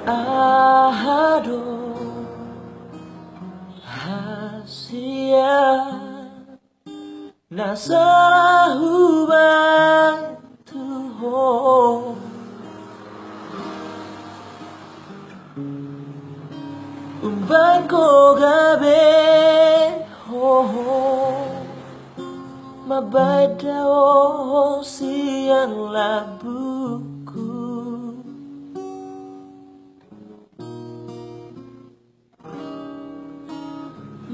Ahado hasia nasa hubang tuho umban ko gabi ho mabada o siang labuku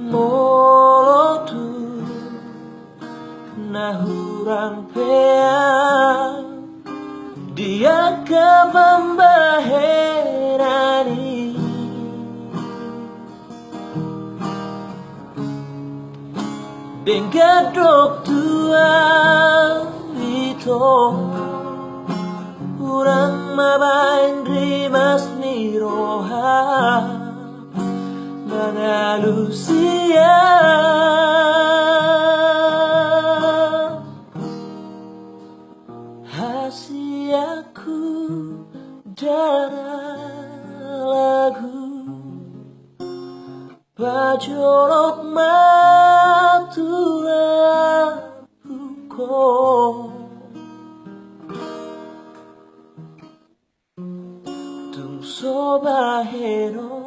molotu nahurang pea dia ke pembaherani dengan doktua itu urang mabain rimas niroha Lucia hasiaku darah lagu bajorok matulah buko tung sobahero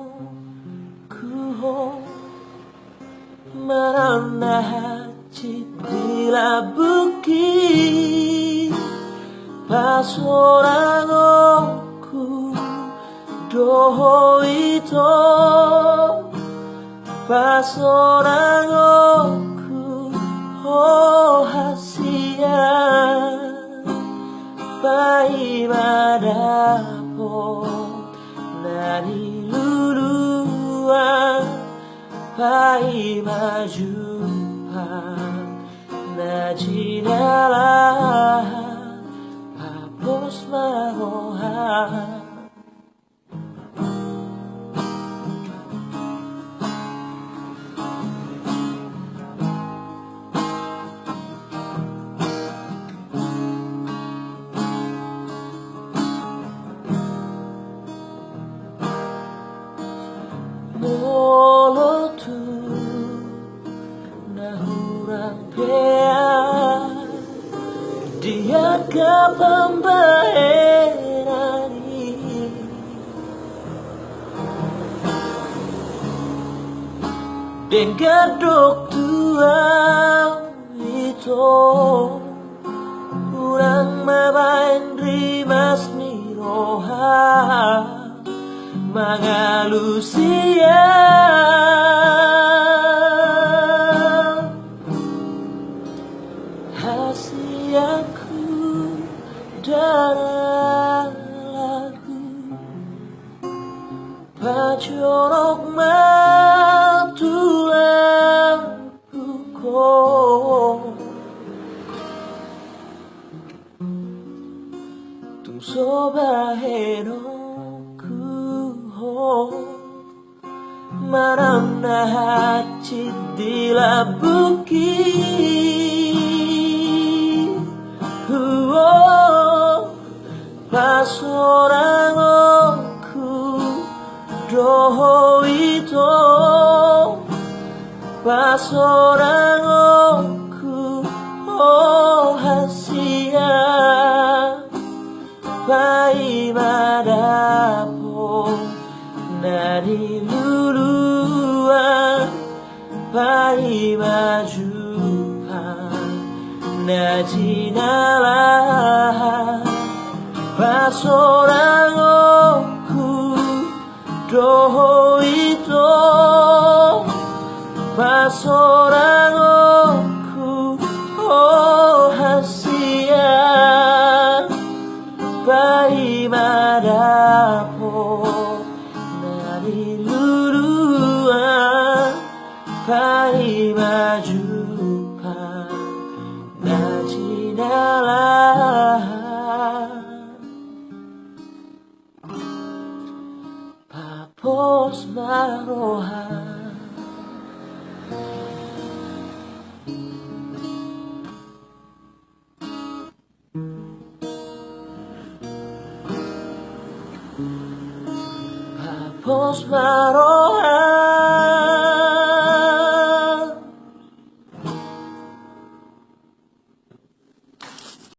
marana hati dilabuki Pasonang aku doho itu Pasonang aku oh hasia pai madapo nani luluan pai majupan na jinala papos maroha molotu nahurang pea dia ke pembaherani dengan doktua itu urang mabain rimas niroha Lucia hasiaku darah lagu bajorok matulah buko tung sobahero marana hati dilabuki Pasonang aku doho itu Pasonang aku oh hasia pai madapo nani luluan pai majupan na jinala Pasonang aku doho itu Pasonang aku oh hasia pai madapo nani luluan pai majupan na jinala papos maroha Posmaroha